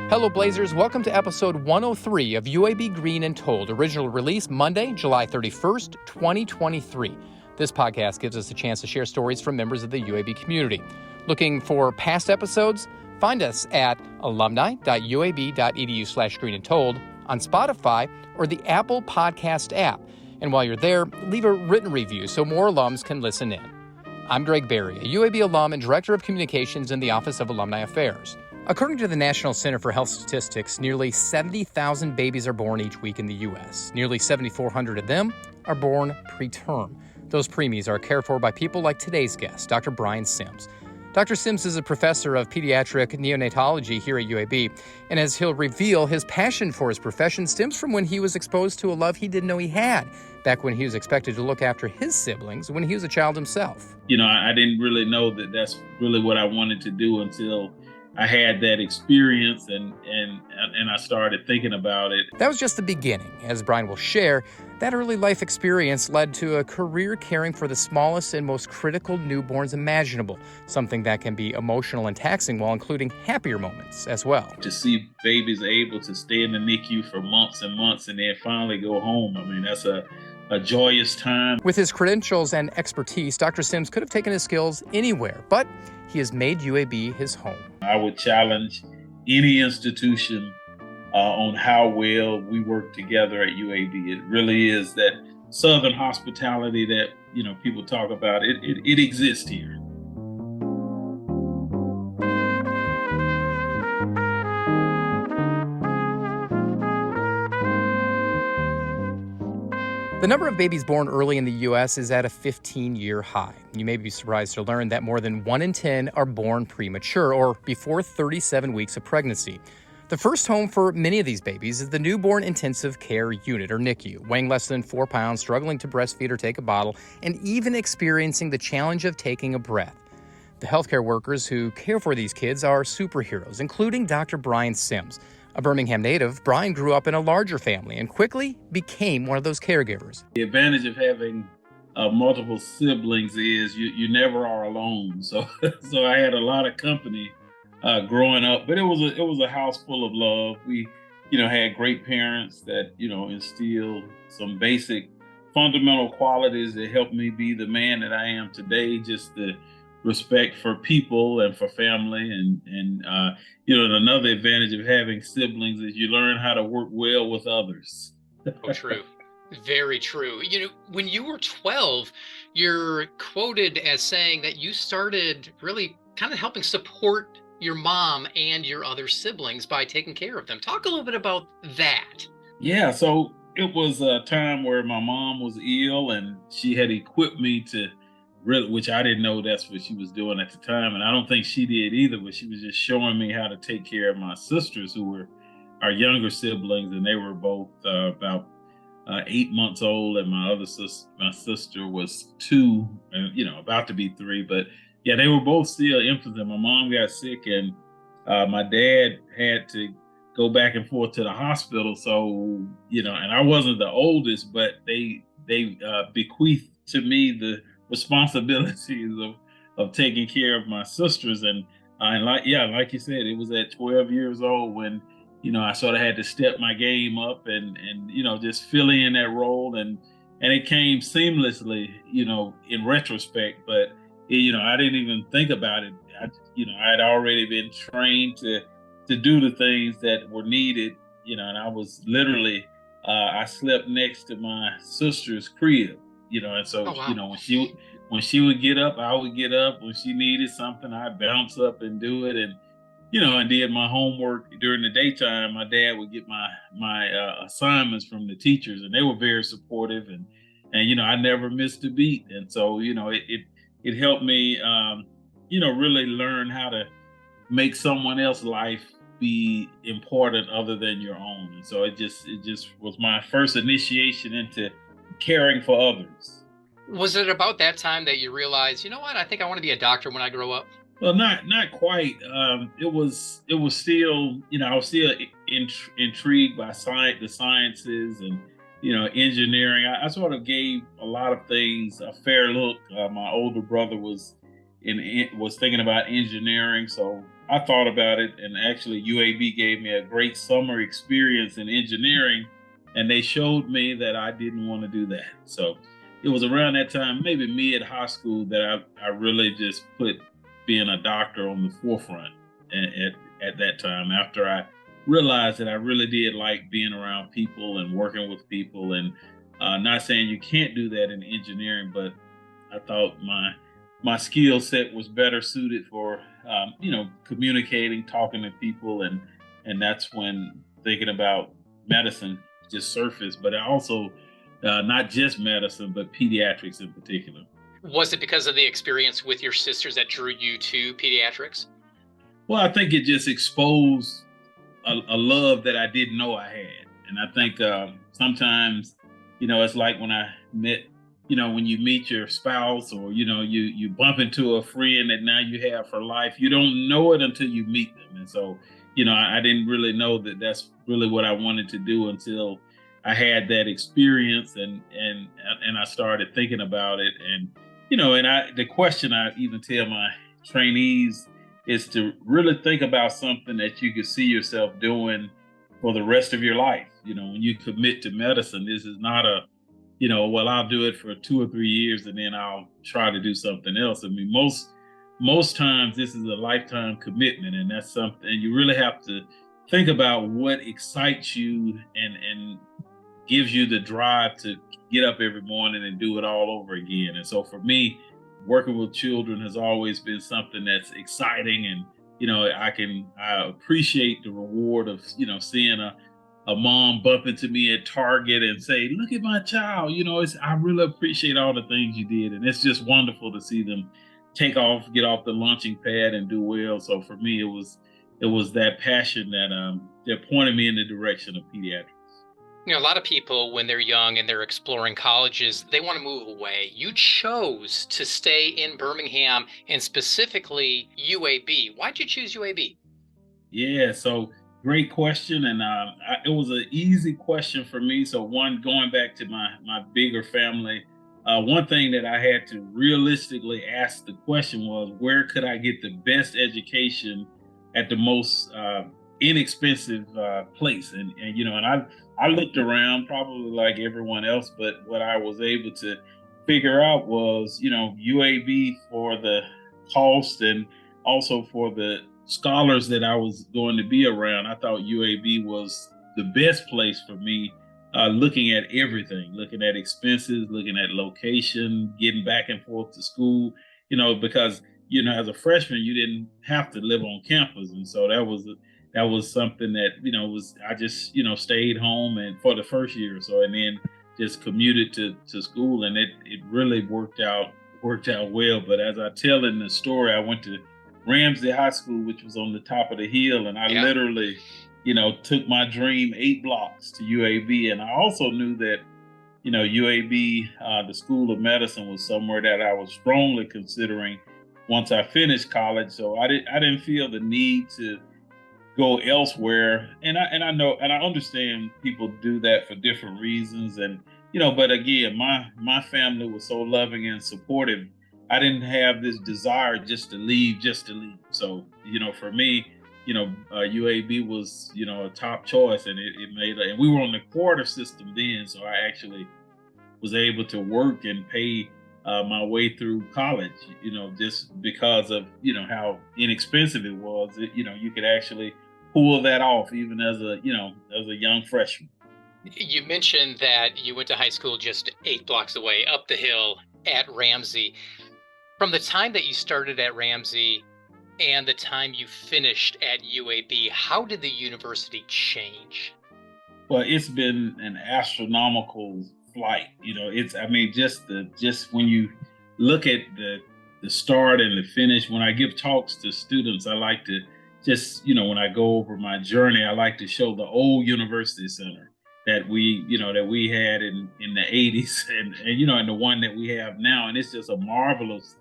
Hello, Blazers. Welcome to episode 103 of UAB Green and Told, original release Monday, July 31st, 2023. This podcast gives us a chance to share stories from members of the UAB community. Looking for past episodes? Find us at alumni.uab.edu/greenandtold, on Spotify or the Apple Podcast app. And while you're there, leave a written review so more alums can listen in. I'm Greg Berry, a UAB alum and Director of Communications in the Office of Alumni Affairs. According to the National Center for Health Statistics, nearly 70,000 babies are born each week in the U.S. Nearly 7,400 of them are born preterm. Those preemies are cared for by people like today's guest, Dr. Brian Sims. Dr. Sims is a professor of pediatric neonatology here at UAB, and as he'll reveal, his passion for his profession stems from when he was exposed to a love he didn't know he had, back when he was expected to look after his siblings when he was a child himself. I didn't really know that that's really what I wanted to do until I had that experience and I started thinking about it. That was just the beginning. As Brian will share, that early life experience led to a career caring for the smallest and most critical newborns imaginable, something that can be emotional and taxing while including happier moments as well. To see babies able to stay in the NICU for months and months and then finally go home, that's a joyous time. With his credentials and expertise, Dr. Sims could have taken his skills anywhere, but he has made UAB his home. I would challenge any institution on how well we work together at UAB. It really is that Southern hospitality that people talk about. It exists here. The number of babies born early in the U.S. is at a 15-year high. You may be surprised to learn that more than 1 in 10 are born premature or before 37 weeks of pregnancy. The first home for many of these babies is the Newborn Intensive Care Unit, or NICU, weighing less than 4 pounds, struggling to breastfeed or take a bottle, and even experiencing the challenge of taking a breath. The healthcare workers who care for these kids are superheroes, including Dr. Brian Sims. A Birmingham native, Brian grew up in a larger family and quickly became one of those caregivers. The advantage of having multiple siblings is you never are alone. So I had a lot of company growing up, but it was a house full of love. We, had great parents that, instilled some basic fundamental qualities that helped me be the man that I am today, just the respect for people and for family. And another advantage of having siblings is you learn how to work well with others. Oh, true. Very true. When you were 12, you're quoted as saying that you started really kind of helping support your mom and your other siblings by taking care of them. Talk a little bit about that. Yeah, so it was a time where my mom was ill and she had equipped me to which I didn't know that's what she was doing at the time. And I don't think she did either, but she was just showing me how to take care of my sisters, who were our younger siblings. And they were both about 8 months old. And my sister was 2 and, about to be 3. But yeah, they were both still infants. And my mom got sick and my dad had to go back and forth to the hospital. So, and I wasn't the oldest, but they bequeathed to me the responsibilities of taking care of my sisters. And like you said, it was at 12 years old when, I sort of had to step my game up and just fill in that role. And it came seamlessly, in retrospect, but, I didn't even think about it. I had already been trained to do the things that were needed, and I was literally, I slept next to my sister's crib. And so, oh, wow. When she would get up, I would get up. When she needed something, I'd bounce up and do it. And, and did my homework during the daytime. My dad would get my assignments from the teachers, and they were very supportive. And I never missed a beat. And so, it helped me, really learn how to make someone else's life be important other than your own. And so it just was my first initiation into caring for others. Was it about that time that you realized, I think I want to be a doctor when I grow up? Well, not quite. It was still, I was still intrigued by the sciences and, engineering. I sort of gave a lot of things a fair look. My older brother was thinking about engineering, so I thought about it, and actually UAB gave me a great summer experience in engineering, and they showed me that I didn't want to do that. So it was around that time, maybe mid high school, that I really just put being a doctor on the forefront at that time, after I realized that I really did like being around people and working with people. And not saying you can't do that in engineering, but I thought my skill set was better suited for communicating, talking to people, and that's when thinking about medicine just surfaced. But I also not just medicine, but pediatrics in particular. Was it because of the experience with your sisters that drew you to pediatrics? Well, I think it just exposed a love that I didn't know I had. And I think sometimes, it's like when I met, when you meet your spouse, or, you bump into a friend that now you have for life, you don't know it until you meet them. And so, I didn't really know that that's really what I wanted to do until I had that experience, and I started thinking about it. And, the question I even tell my trainees is to really think about something that you could see yourself doing for the rest of your life. When you commit to medicine, this is not well, I'll do it for 2 or 3 years and then I'll try to do something else. I mean, most times this is a lifetime commitment, and that's something you really have to think about what excites you and gives you the drive to get up every morning and do it all over again. And so for me, working with children has always been something that's exciting. And, I appreciate the reward of, seeing a mom bump into me at Target and say, "Look at my child." I really appreciate all the things you did. And it's just wonderful to see them get off the launching pad and do well. So for me, it was that passion that pointed me in the direction of pediatrics. A lot of people, when they're young and they're exploring colleges, they want to move away. You chose to stay in Birmingham, and specifically UAB. Why'd you choose UAB? Yeah, so great question, and it was an easy question for me. So one, going back to my bigger family, one thing that I had to realistically ask the question was, where could I get the best education at the most inexpensive place? And I looked around, probably like everyone else, but what I was able to figure out was, UAB for the cost and also for the scholars that I was going to be around. I thought UAB was the best place for me, looking at everything, looking at expenses, looking at location, getting back and forth to school, because, as a freshman, you didn't have to live on campus. And so that was something that, I just, stayed home and for the first year or so, and then just commuted to school. And it really worked out well. But as I tell in the story, I went to Ramsey High School, which was on the top of the hill. And I literally, took my dream 8 blocks to UAB. And I also knew that, UAB, the School of Medicine, was somewhere that I was strongly considering once I finished college. So I didn't feel the need to go elsewhere. And I know, and I understand people do that for different reasons. And, but again, my family was so loving and supportive. I didn't have this desire just to leave. So, for me, UAB was, a top choice, and it made, and we were on the quarter system then. So I actually was able to work and pay my way through college, just because of, how inexpensive it was. You could actually pull that off even as a young freshman. You mentioned that you went to high school just 8 blocks away up the hill at Ramsey. From the time that you started at Ramsey and the time you finished at UAB, how did the university change? Well, it's been an astronomical flight. Just when you look at the start and the finish, when I give talks to students, I like to just, when I go over my journey, I like to show the old university center that we had in the 80s, and the one that we have now. And it's just a marvelous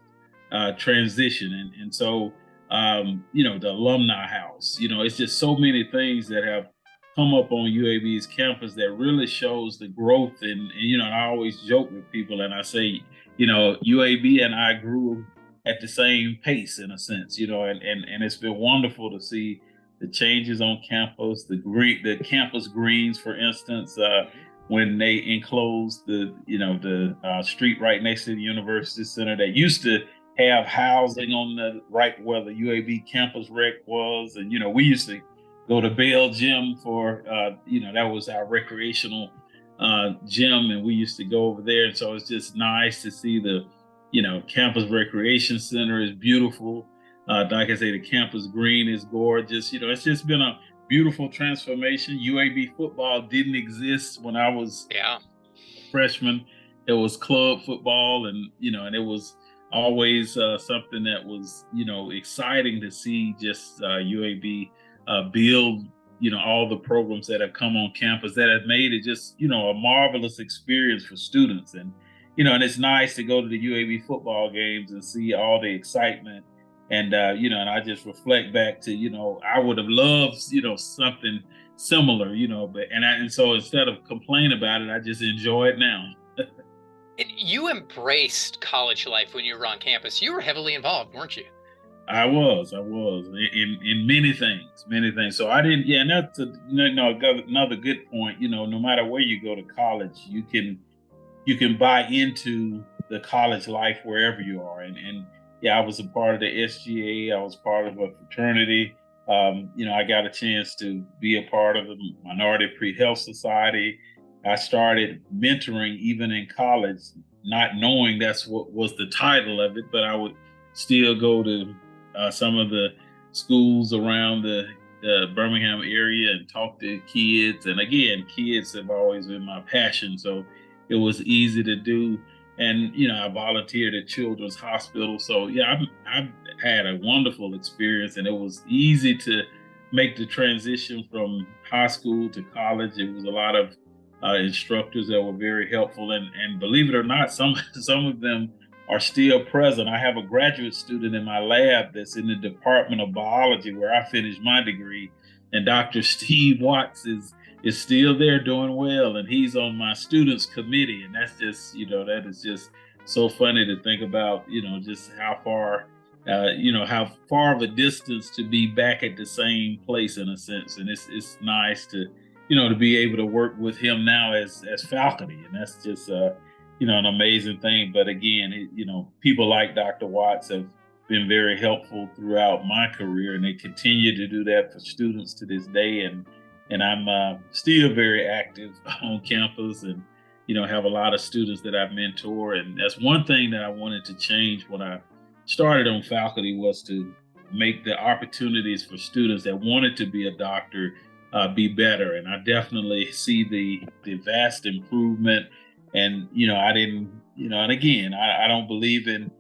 transition. And so, the alumni house, it's just so many things that have come up on UAB's campus that really shows the growth. And I always joke with people and I say, UAB and I grew at the same pace in a sense, and it's been wonderful to see the changes on campus, the campus greens, for instance, when they enclosed the street right next to the university center that used to have housing on the right where the UAB campus rec was, and we used to go to Bell Gym for that was our recreational gym, and we used to go over there, and so it's just nice to see the campus recreation center is beautiful. Like I say, the campus green is gorgeous. It's just been a beautiful transformation. UAB football didn't exist when I was a freshman. It was club football, and it was always something that was exciting to see. Just UAB build all the programs that have come on campus that have made it just a marvelous experience for students. And it's nice to go to the UAB football games and see all the excitement. And and I just reflect back to I would have loved something similar, and so instead of complain about it, I just enjoy it now. And you embraced college life when you were on campus. You were heavily involved, weren't you? I was in many things. So I didn't, and that's another good point. No matter where you go to college, you can buy into the college life wherever you are. And yeah, I was a part of the SGA. I was part of a fraternity. I got a chance to be a part of the Minority Pre-Health Society. I started mentoring even in college, not knowing that's what was the title of it, but I would still go to some of the schools around the Birmingham area and talk to kids. And again, kids have always been my passion, so it was easy to do. And I volunteered at Children's Hospital, so yeah, I've had a wonderful experience, and it was easy to make the transition from high school to college. It was a lot of instructors that were very helpful, and believe it or not, some of them are still present. I have a graduate student in my lab that's in the Department of Biology where I finished my degree, and Dr. Steve Watts is still there doing well, and he's on my students committee, and that's just that is just so funny to think about, just how far of a distance to be back at the same place in a sense. And it's nice to to be able to work with him now as faculty, and that's just an amazing thing. But again, people like Dr. Watts have been very helpful throughout my career, and they continue to do that for students to this day. And I'm still very active on campus, and have a lot of students that I mentor. And that's one thing that I wanted to change when I started on faculty, was to make the opportunities for students that wanted to be a doctor be better. And I definitely see the vast improvement. And I didn't, and again, I don't believe in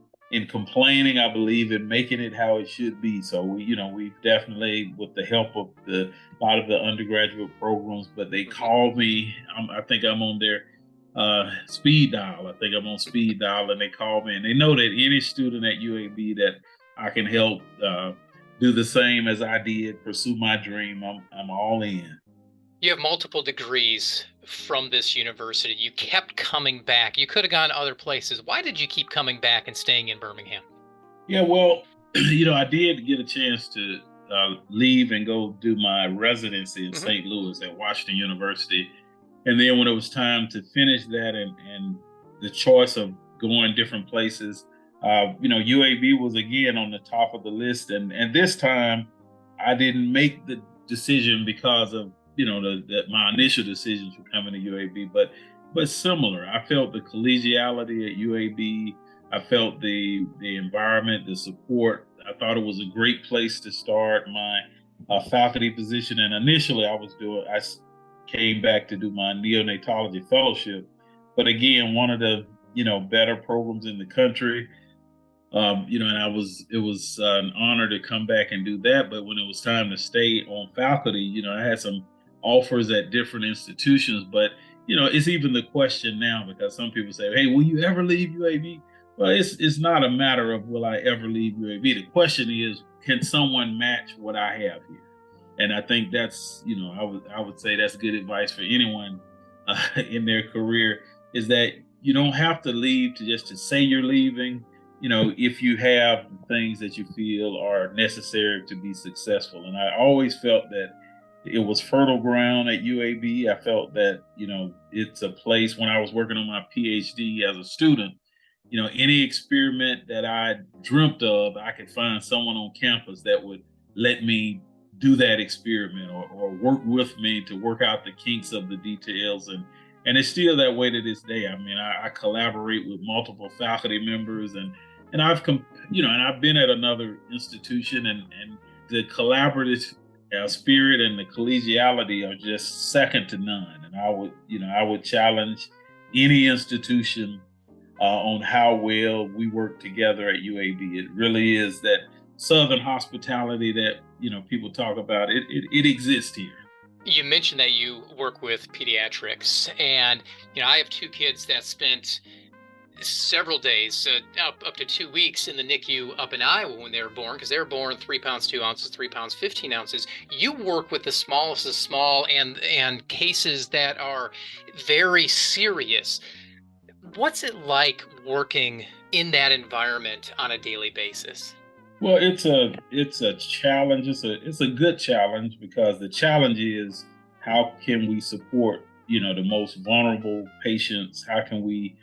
complaining. I believe in making it how it should be. So we definitely, with the help of a lot of the undergraduate programs, but they call me. I think I'm on their speed dial. I think I'm on speed dial, and they call me, and they know that any student at UAB that I can help do the same as I did, pursue my dream, I'm all in. You have multiple degrees from this university. You kept coming back. You could have gone other places. Why did you keep coming back and staying in Birmingham? Yeah, well, I did get a chance to leave and go do my residency in St. Louis at Washington University. And then when it was time to finish that, and the choice of going different places, UAB was again on the top of the list. And this time I didn't make the decision because of my initial decisions for coming to UAB, but similar. I felt the collegiality at UAB. I felt the environment, the support. I thought it was a great place to start my faculty position. And initially, I came back to do my neonatology fellowship, but again, one of the better programs in the country. And it was an honor to come back and do that. But when it was time to stay on faculty, I had some offers at different institutions, but it's even the question now, because some people say, "Hey, will you ever leave UAB?" Well, it's not a matter of will I ever leave UAB. The question is, can someone match what I have here? And I think that's I would say that's good advice for anyone in their career, is that you don't have to leave to say you're leaving. if you have things that you feel are necessary to be successful. And I always felt that it was fertile ground at UAB. I felt that, it's a place when I was working on my Ph.D. as a student, any experiment that I dreamt of, I could find someone on campus that would let me do that experiment or work with me to work out the kinks of the details. And it's still that way to this day. I mean, I collaborate with multiple faculty members and I've been at another institution and the collaborative spirit and the collegiality are just second to none. And I would challenge any institution on how well we work together at UAB. It really is that Southern hospitality that people talk about. It exists here. You mentioned that you work with pediatrics, and I have two kids that spent several days, up to 2 weeks in the NICU up in Iowa when they were born, because they were born 3 pounds 2 ounces, 3 pounds 15 ounces. You work with the smallest of small and cases that are very serious. What's it like working in that environment on a daily basis? Well, it's a challenge. It's a good challenge because the challenge is how can we support the most vulnerable patients? How can we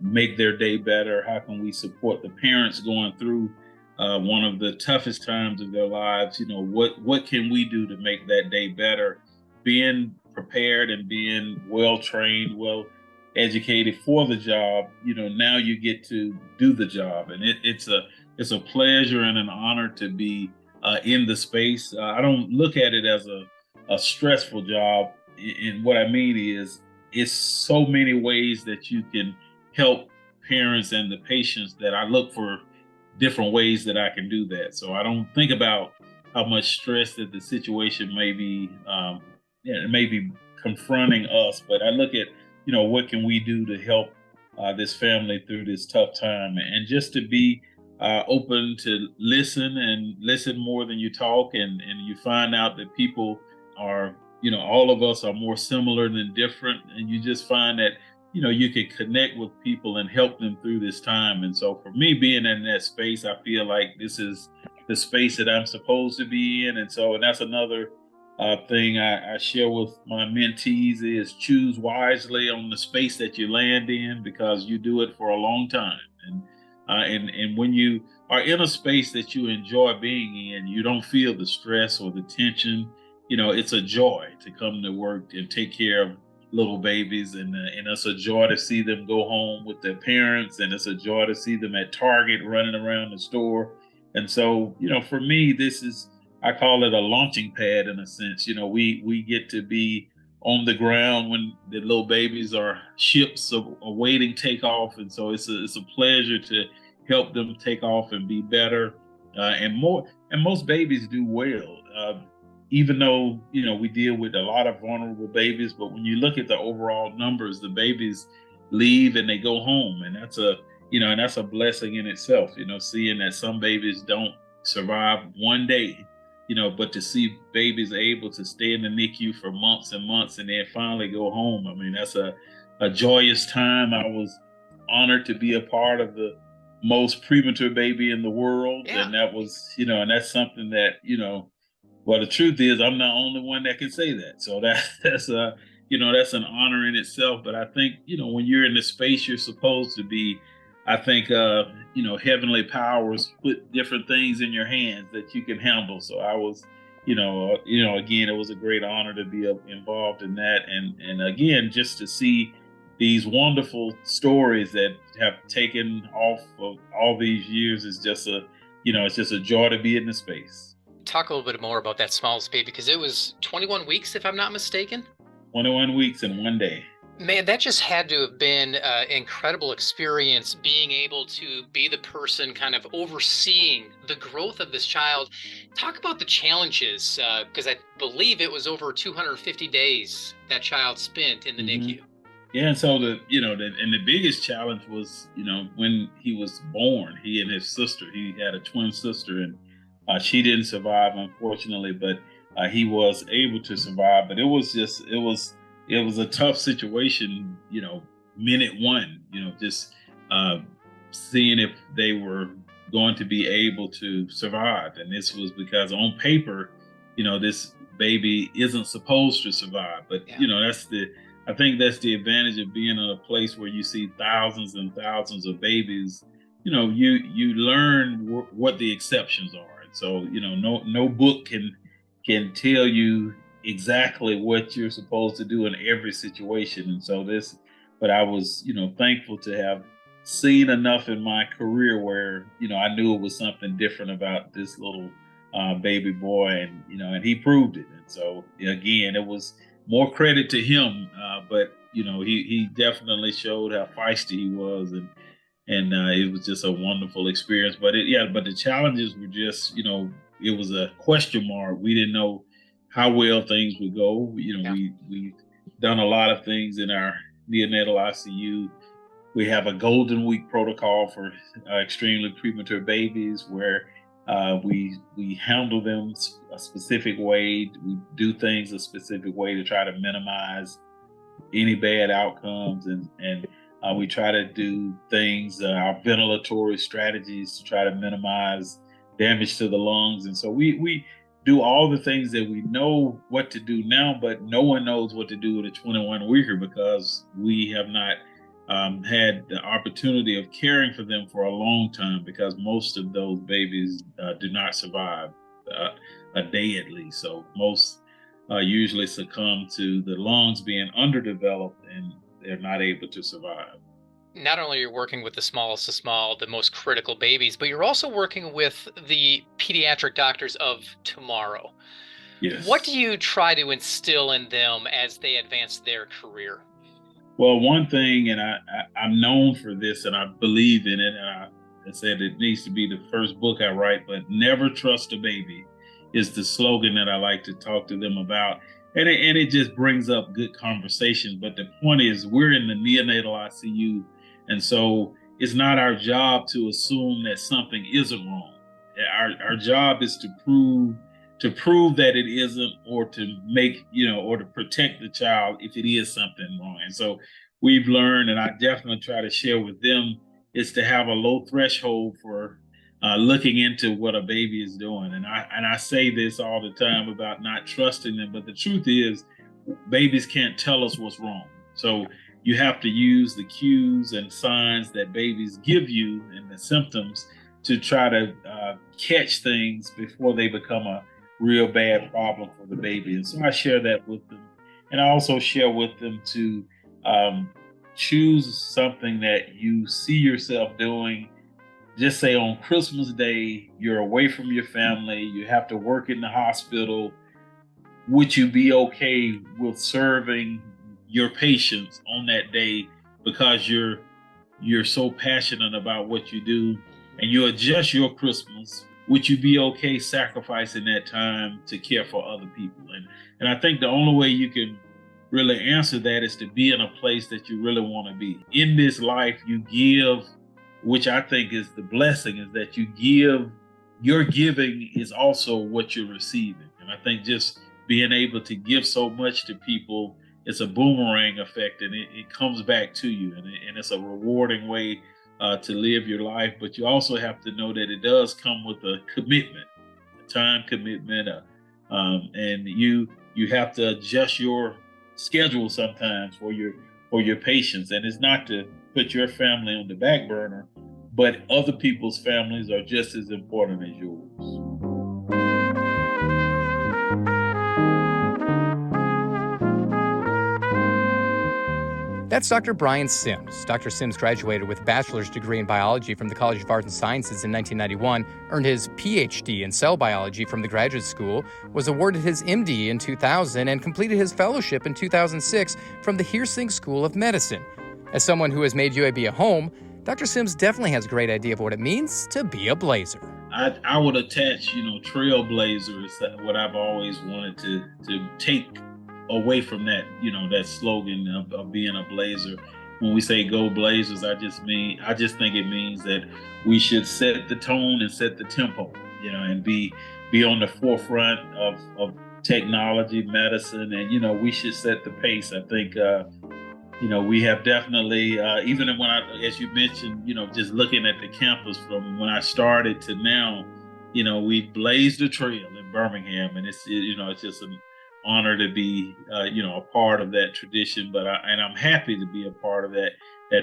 make their day better? How can we support the parents going through one of the toughest times of their lives? What can we do to make that day better? Being prepared and being well trained, well educated for the job. Now you get to do the job, and it's a pleasure and an honor to be in the space. I don't look at it as a stressful job. And what I mean is, it's so many ways that you can help parents and the patients that I look for different ways that I can do that. So I don't think about how much stress that the situation may be, it may be confronting us, but I look at, what can we do to help this family through this tough time, and just to be open to listen more than you talk, and you find out that people are, all of us are more similar than different, and you just find that you can connect with people and help them through this time. And so for me, being in that space, I feel like this is the space that I'm supposed to be in. And that's another thing I share with my mentees is choose wisely on the space that you land in, because you do it for a long time. And when you are in a space that you enjoy being in, you don't feel the stress or the tension. It's a joy to come to work and take care of little babies, and it's a joy to see them go home with their parents, and it's a joy to see them at Target running around the store. And so, for me, I call it a launching pad in a sense. We get to be on the ground when the little babies are ships awaiting takeoff, and so it's a pleasure to help them take off and be better, and more. And most babies do well, even though we deal with a lot of vulnerable babies. But when you look at the overall numbers, the babies leave and they go home, and that's a blessing in itself. Seeing that some babies don't survive one day. But to see babies able to stay in the NICU for months and months and then finally go home, I mean, that's a joyous time. I was honored to be a part of the most premature baby in the world. Yeah. And that was, and that's something that, well, the truth is I'm not the only one that can say that. So that's an honor in itself. But I think, when you're in the space you're supposed to be, I think, heavenly powers put different things in your hands that you can handle. So I was, again, it was a great honor to be involved in that. And again, just to see these wonderful stories that have taken off of all these years is just it's just a joy to be in the space. Talk a little bit more about that smallest baby, because it was 21 weeks, if I'm not mistaken. 21 weeks and 1 day. Man, that just had to have been an incredible experience, being able to be the person kind of overseeing the growth of this child. Talk about the challenges, because I believe it was over 250 days that child spent in the NICU. Yeah, and so the biggest challenge was, when he was born, he and his sister, he had a twin sister, and she didn't survive, unfortunately, but he was able to survive. But it was a tough situation, minute one, just seeing if they were going to be able to survive. And this was because on paper, this baby isn't supposed to survive. But, I think that's the advantage of being in a place where you see thousands and thousands of babies. You learn what the exceptions are. And so, no book can tell you exactly what you're supposed to do in every situation. And so but I was, thankful to have seen enough in my career where, I knew it was something different about this little baby boy, and he proved it. And so again, it was more credit to him, but he definitely showed how feisty he was, and it was just a wonderful experience. But but the challenges were just, it was a question mark. We didn't know how well things would go. We done a lot of things in our neonatal ICU. We have a golden week protocol for extremely premature babies where we handle them a specific way. We do things a specific way to try to minimize any bad outcomes, and we try to do things, our ventilatory strategies, to try to minimize damage to the lungs. And so we do all the things that we know what to do now, but no one knows what to do with a 21 weeker because we have not had the opportunity of caring for them for a long time, because most of those babies do not survive a day at least. So most usually succumb to the lungs being underdeveloped and they're not able to survive. Not only are you working with the smallest of small, the most critical babies, but you're also working with the pediatric doctors of tomorrow. Yes. What do you try to instill in them as they advance their career? Well, one thing, and I'm known for this, and I believe in it, and I said it needs to be the first book I write, but never trust a baby is the slogan that I like to talk to them about. And it just brings up good conversations. But the point is, we're in the neonatal ICU, and so it's not our job to assume that something isn't wrong. Our job is to prove that it isn't, or to make, or to protect the child if it is something wrong. And so we've learned, and I definitely try to share with them, is to have a low threshold for looking into what a baby is doing. And I say this all the time about not trusting them, but the truth is babies can't tell us what's wrong. So you have to use the cues and signs that babies give you and the symptoms to try to catch things before they become a real bad problem for the baby. And so I share that with them. And I also share with them to choose something that you see yourself doing. Just say on Christmas Day, you're away from your family, you have to work in the hospital. Would you be okay with serving your patients on that day because you're so passionate about what you do, and you adjust your Christmas? Would you be okay sacrificing that time to care for other people? And I think the only way you can really answer that is to be in a place that you really want to be. In this life, you give, which I think is the blessing, is that you give. Your giving is also what you're receiving. And I think just being able to give so much to people, it's a boomerang effect, and it comes back to you, and it's a rewarding way to live your life. But you also have to know that it does come with a commitment, a time commitment, and you have to adjust your schedule sometimes for your patients. And it's not to put your family on the back burner, but other people's families are just as important as yours. That's Dr. Brian Sims. Dr. Sims graduated with a bachelor's degree in biology from the College of Arts and Sciences in 1991, earned his Ph.D. in cell biology from the graduate school, was awarded his M.D. in 2000, and completed his fellowship in 2006 from the Heersink School of Medicine. As someone who has made UAB a home, Dr. Sims definitely has a great idea of what it means to be a blazer. I would attach, trailblazer is what I've always wanted to take away from that, that slogan of being a blazer. When we say go Blazers, I just think it means that we should set the tone and set the tempo, and be on the forefront of technology, medicine, and we should set the pace. I think We have definitely, even when as you mentioned, just looking at the campus from when I started to now, we blazed a trail in Birmingham, and it's just an honor to be, a part of that tradition. And I'm happy to be a part of that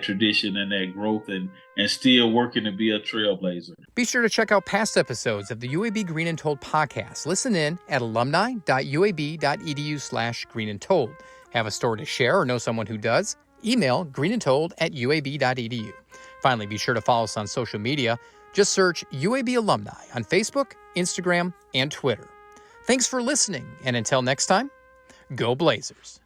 tradition and that growth, and still working to be a trailblazer. Be sure to check out past episodes of the UAB Green and Told podcast. Listen in at alumni.uab.edu/Green and Told. Have a story to share or know someone who does? Email greenandtold@uab.edu. Finally, be sure to follow us on social media. Just search UAB Alumni on Facebook, Instagram, and Twitter. Thanks for listening, and until next time, go Blazers.